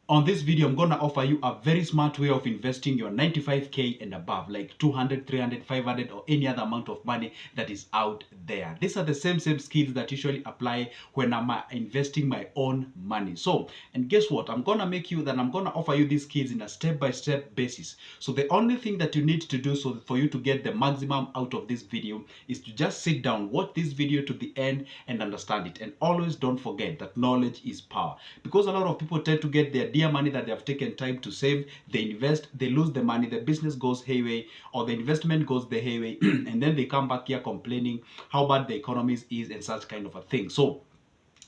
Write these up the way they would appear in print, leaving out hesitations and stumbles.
On this video, I'm going to offer you a very smart way of investing your 95k and above, like 200, 300, 500, or any other amount of money that is out there. These are the same skills that usually apply when I'm investing my own money. So, and guess what? I'm going to offer you these skills in a step-by-step basis. So the only thing that you need to do so for you to get the maximum out of this video is to just sit down, watch this video to the end and understand it. And always don't forget that knowledge is power. Because a lot of people tend to get their dear money that they have taken time to save, they invest, they lose the money, the business goes hayway, or the investment goes the hayway, and then they come back here complaining how bad the economy is and such kind of a thing. So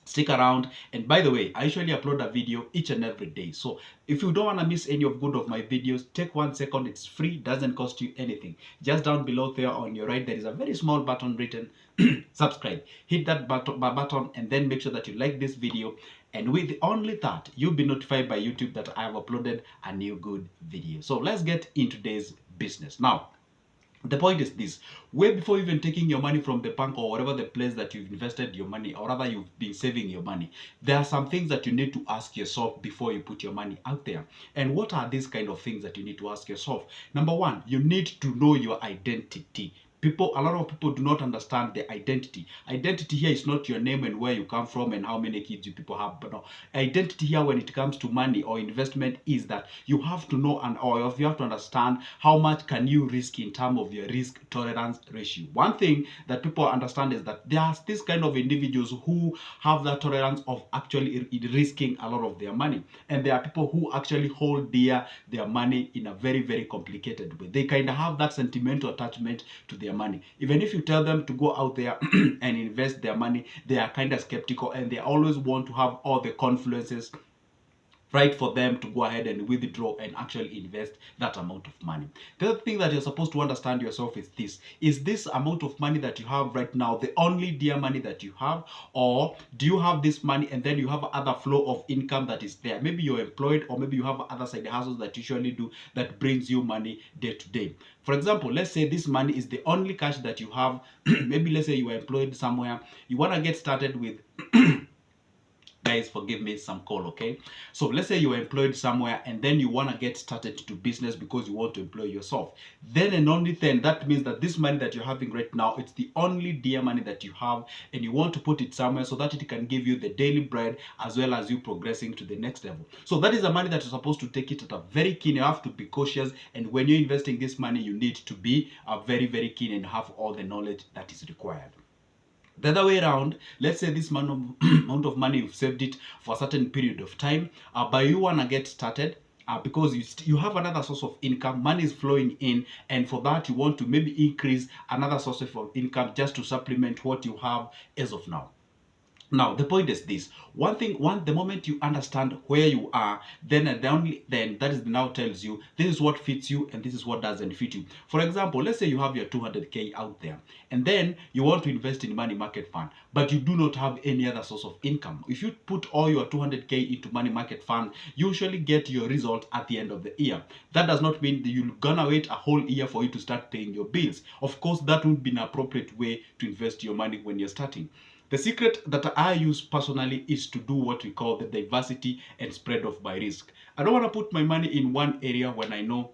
stick around. And by the way, I usually upload a video each and every day, so if you don't want to miss any of good of my videos, take 1 second. It's free, doesn't cost you anything. Just down below there on your right, there is a very small button written subscribe. Hit that button and then make sure that you like this video, and with only that, you'll be notified by YouTube that I have uploaded a new good video. So let's get into today's business. Now, the point is this: way before even taking your money from the bank or whatever the place that you've invested your money, or rather you've been saving your money, there are some things that you need to ask yourself before you put your money out there. And what are these kind of things that you need to ask yourself? Number one, you need to know your identity. A lot of people do not understand the identity. Identity here is not your name and where you come from and how many kids you people have. But no, identity here when it comes to money or investment is that you have to know or you have to understand how much can you risk in terms of your risk tolerance ratio. One thing that people understand is that there's this kind of individuals who have that tolerance of actually risking a lot of their money. And there are people who actually hold dear their money in a very, very complicated way. They kind of have that sentimental attachment to their money. Even if you tell them to go out there and invest their money, they are kind of skeptical, and they always want to have all the confluences right for them to go ahead and withdraw and actually invest that amount of money. The other thing that you're supposed to understand yourself is this: is this amount of money that you have right now the only dear money that you have, or do you have this money and then you have other flow of income that is there? Maybe you're employed, or maybe you have other side hustles that you usually do that brings you money day to day. For example, let's say this money is the only cash that you have. Maybe let's say you are employed somewhere, you want to get started with guys, forgive me, some call, okay? So let's say you're employed somewhere and then you want to get started to business because you want to employ yourself. Then and only then, that means that this money that you're having right now, it's the only dear money that you have, and you want to put it somewhere so that it can give you the daily bread as well as you progressing to the next level. So that is the money that you're supposed to take it at a very keen. You have to be cautious, and when you're investing this money, you need to be very, very keen and have all the knowledge that is required. The other way around, let's say this amount of money, you've saved it for a certain period of time, but you want to get started because you have another source of income, money is flowing in, and for that you want to maybe increase another source of income just to supplement what you have as of now. Now, the point is this: the moment you understand where you are, then that is now tells you this is what fits you and this is what doesn't fit you. For example, let's say you have your 200k out there, and then you want to invest in money market fund, but you do not have any other source of income. If you put all your 200k into money market fund, you usually get your result at the end of the year. That does not mean that you're gonna wait a whole year for you to start paying your bills. Of course, that would be an appropriate way to invest your money when you're starting. The secret that I use personally is to do what we call the diversity and spread of my risk. I don't want to put my money in one area when I know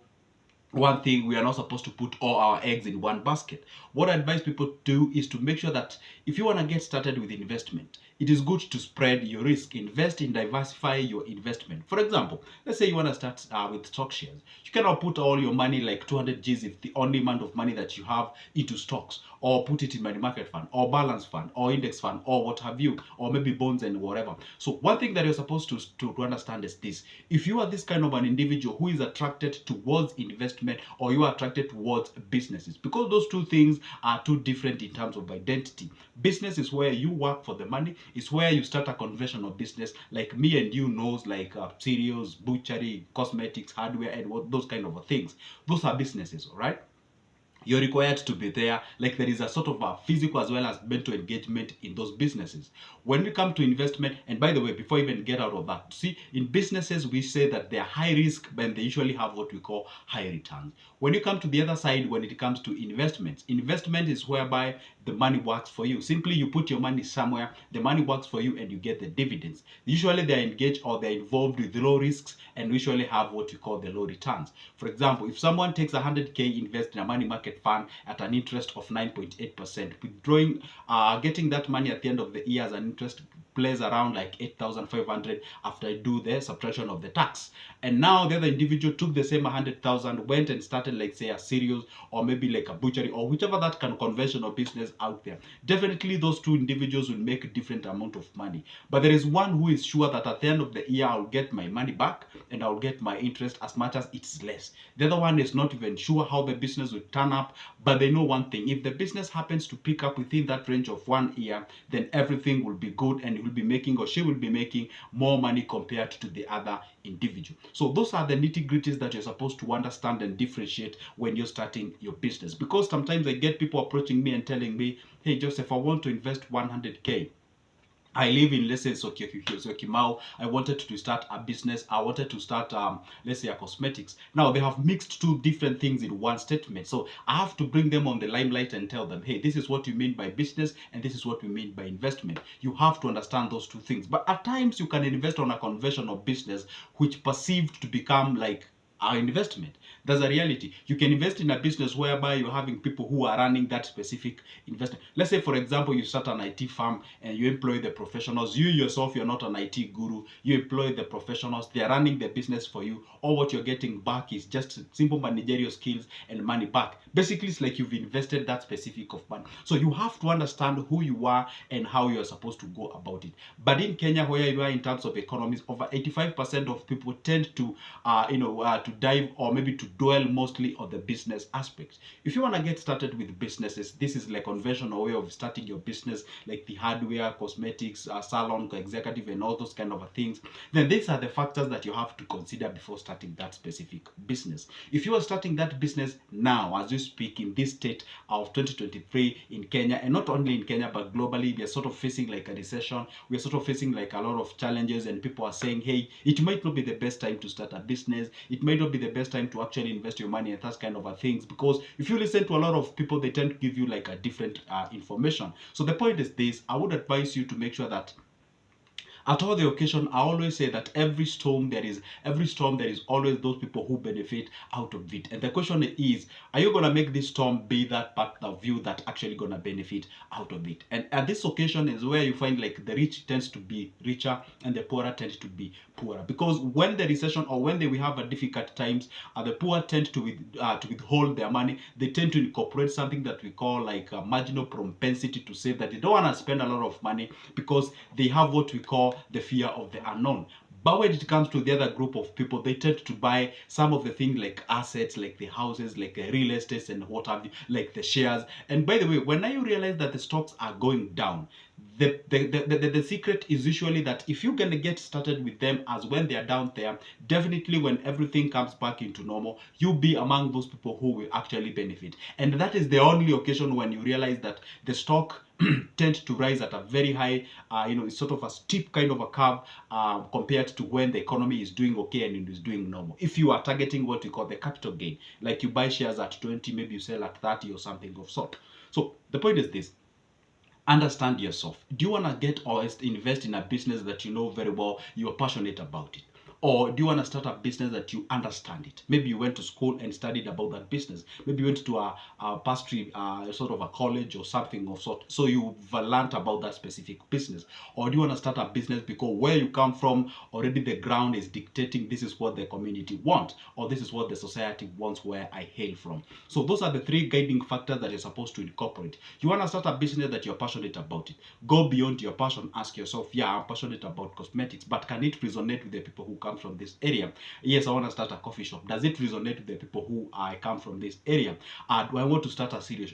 one thing: we are not supposed to put all our eggs in one basket. What I advise people to do is to make sure that if you want to get started with investment, it is good to spread your risk. Invest in diversify your investment. For example, let's say you want to start with stock shares. You cannot put all your money, like 200 G's if the only amount of money that you have, into stocks, or put it in money market fund or balance fund or index fund or what have you, or maybe bonds and whatever. So one thing that you're supposed to understand is this: if you are this kind of an individual who is attracted towards investment, or you are attracted towards businesses, because those two things are too different in terms of identity. Business is where you work for the money. It's where you start a conventional business like me and you knows, like cereals, butchery, cosmetics, hardware, and those kind of things. Those are businesses, all right? You're required to be there. Like there is a sort of a physical as well as mental engagement in those businesses. When we come to investment, and by the way, before I even get out of that, see, in businesses we say that they're high risk, but they usually have what we call high returns. When you come to the other side, when it comes to investments, investment is whereby the money works for you. Simply you put your money somewhere, the money works for you, and you get the dividends. Usually they're engaged or they're involved with low risks and usually have what we call the low returns. For example, if someone takes 100k, invest in a money market fund at an interest of 9.8%, withdrawing, getting that money at the end of the year as an interest plays around like 8,500 after I do the subtraction of the tax. And now the other individual took the same 100,000, went and started like say a cereals or maybe like a butchery or whichever that kind of conventional business out there. Definitely those two individuals will make a different amount of money. But there is one who is sure that at the end of the year I'll get my money back and I'll get my interest as much as it's less. The other one is not even sure how the business will turn up, but they know one thing: if the business happens to pick up within that range of 1 year, then everything will be good and he will be making or she will be making more money compared to the other individual. So those are the nitty-gritties that you're supposed to understand and differentiate when you're starting your business. Because sometimes I get people approaching me and telling me, hey Joseph, I want to invest 100k. I live in, let's say, Syokimau. I wanted to start a business. I wanted to start, let's say, a cosmetics. Now, they have mixed two different things in one statement. So I have to bring them on the limelight and tell them, hey, this is what you mean by business and this is what we mean by investment. You have to understand those two things. But at times, you can invest on a conventional business which perceived to become like our investment. There's a reality. You can invest in a business whereby you're having people who are running that specific investment. Let's say, for example, you start an IT firm and you employ the professionals. You yourself, you're not an IT guru. You employ the professionals. They're running the business for you. All what you're getting back is just simple managerial skills and money back. Basically, it's like you've invested that specific of money. So you have to understand who you are and how you're supposed to go about it. But in Kenya, where you are in terms of economies, over 85% of people tend to, to dive or maybe to dwell mostly on the business aspects. If you want to get started with businesses, this is like conventional way of starting your business, like the hardware, cosmetics, salon, executive, and all those kind of things. Then these are the factors that you have to consider before starting that specific business. If you are starting that business now, as you speak, in this state of 2023 in Kenya, and not only in Kenya but globally, we are sort of facing like a recession. We are sort of facing like a lot of challenges, and people are saying, hey, it might not be the best time to start a business. It might not be the best time to actually invest your money and that kind of things, because if you listen to a lot of people, they tend to give you like a different information. So the point is this: I would advise you to make sure that at all the occasion, I always say that every storm there is always those people who benefit out of it. And the question is, are you gonna make this storm be that part of you that actually gonna benefit out of it? And at this occasion is where you find like the rich tends to be richer and the poorer tends to be poorer. Because when the recession or when we have a difficult times, the poor tend to withhold their money. They tend to incorporate something that we call like a marginal propensity to save, that they don't want to spend a lot of money because they have what we call the fear of the unknown. But when it comes to the other group of people, they tend to buy some of the things like assets, like the houses, like the real estates and what have you, like the shares. And by the way, when you realize that the stocks are going down, the secret is usually that if you're gonna get started with them as when they are down there, definitely when everything comes back into normal, you'll be among those people who will actually benefit. And that is the only occasion when you realize that the stock tend to rise at a very high, it's sort of a steep kind of a curve compared to when the economy is doing okay and it is doing normal. If you are targeting what we call the capital gain, like you buy shares at 20, maybe you sell at 30 or something of sort. So the point is this: understand yourself. Do you want to get or invest in a business that you know very well, you are passionate about it? Or do you want to start a business that you understand it? Maybe you went to school and studied about that business. Maybe you went to a pastry, sort of a college or something of sort. So you've learned about that specific business. Or do you want to start a business because where you come from, already the ground is dictating this is what the community wants, or this is what the society wants where I hail from. So those are the three guiding factors that you're supposed to incorporate. You want to start a business that you're passionate about it. Go beyond your passion. Ask yourself, yeah, I'm passionate about cosmetics, but can it resonate with the people who come from this area? Yes, I want to start a coffee shop. Does it resonate with the people who I come from this area? Do I want to start a serious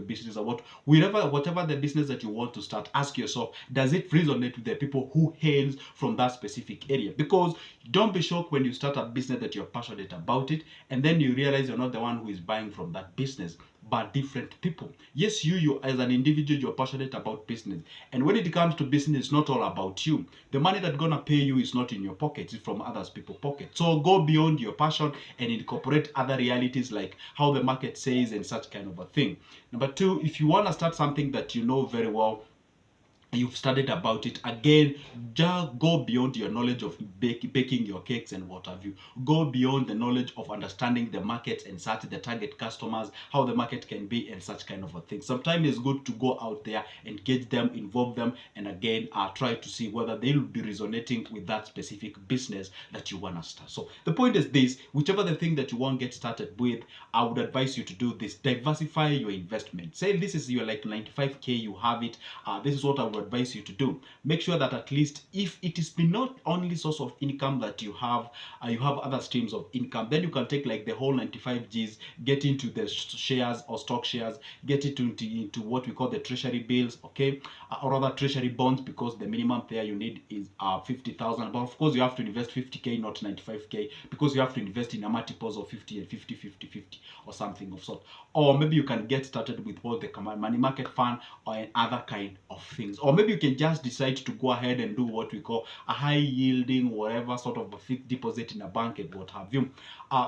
business? Whatever the business that you want to start, ask yourself, does it resonate with the people who hails from that specific area? Because don't be shocked when you start a business that you're passionate about it and then you realize you're not the one who is buying from that business. by different people. Yes, you as an individual, you're passionate about business. And when it comes to business, it's not all about you. The money that's gonna pay you is not in your pocket, it's from others people's pockets. So go beyond your passion and incorporate other realities like how the market says and such kind of a thing. Number two, if you wanna start something that you know very well, you've studied about it, again, just go beyond your knowledge of baking your cakes and what have you. Go beyond the knowledge of understanding the market and such, the target customers, how the market can be and such kind of a thing. Sometimes it's good to go out there, engage them, involve them, and again try to see whether they'll be resonating with that specific business that you want to start. So the point is this: whichever the thing that you want to get started with, I would advise you to do this: diversify your investment. Say this is your like 95k, you have it. This is what I would advise you to do. Make sure that at least if it is the not only source of income that you have other streams of income. Then you can take like the whole 95 G's, get into the shares or stock shares, get it into what we call the treasury bills, okay, or rather treasury bonds, because the minimum there you need is 50,000. But of course you have to invest 50k, not 95k, because you have to invest in a multiples of 50 and 50, 50, 50, or something of sort. Or maybe you can get started with what the money market fund or other kind of things. Or maybe you can just decide to go ahead and do what we call a high yielding, whatever sort of a fixed deposit in a bank and what have you.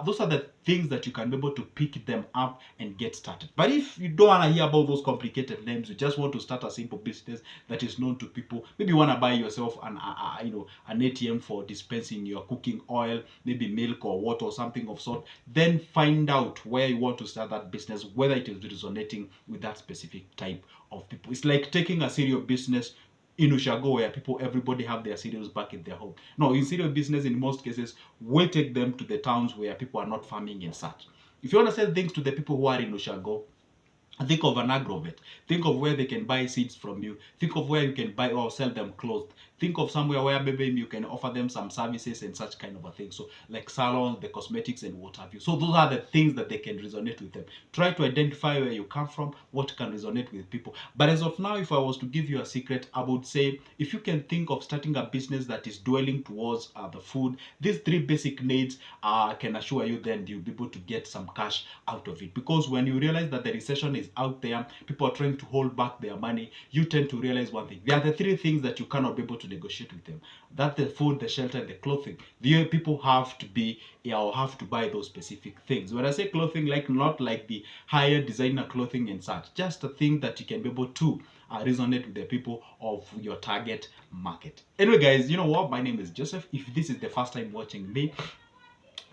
Those are the things that you can be able to pick them up and get started. But if you don't want to hear about those complicated names, you just want to start a simple business that is known to people. Maybe you want to buy yourself an ATM for dispensing your cooking oil, maybe milk or water or something of sort. Then find out where you want to start that business, whether it is resonating with that specific type of people. It's like taking a serial business in Ushago where everybody have their cereals back in their home. No, in cereal business, in most cases, we take them to the towns where people are not farming and such. If you want to sell things to the people who are in Ushago, think of an agrovet. Think of where they can buy seeds from you. Think of where you can buy or sell them clothes. Think of somewhere where maybe you can offer them some services and such kind of a thing. So like salons, the cosmetics and what have you. So those are the things that they can resonate with them. Try to identify where you come from, what can resonate with people. But as of now, if I was to give you a secret, I would say if you can think of starting a business that is dwelling towards the food, these three basic needs, I can assure you then you'll be able to get some cash out of it. Because when you realize that the recession is out there, people are trying to hold back their money, you tend to realize one thing: there are the three things that you cannot be able to negotiate with them. That's the food, the shelter, and the clothing. The people have to be or have to buy those specific things. When I say clothing, like not like the higher designer clothing and such, just a thing that you can be able to resonate with the people of your target market. Anyway, guys, you know what? My name is Joseph. If this is the first time watching me,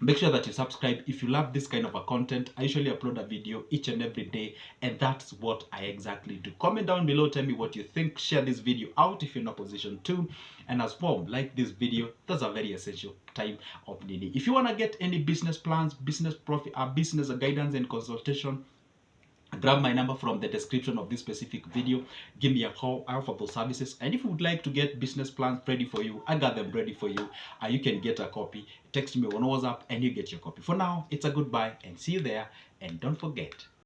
make sure that you subscribe if you love this kind of a content. I usually upload a video each and every day, and that's what I exactly do. Comment down below, tell me what you think. Share this video out if you're in a position to, and as well, like this video. That's a very essential time of needing. If you want to get any business plans, business profit, business guidance and consultation, grab my number from the description of this specific video. Give me a call. I offer those services. And if you would like to get business plans ready for you, I got them ready for you. You can get a copy. Text me on WhatsApp and you get your copy. For now, it's a goodbye and see you there. And don't forget,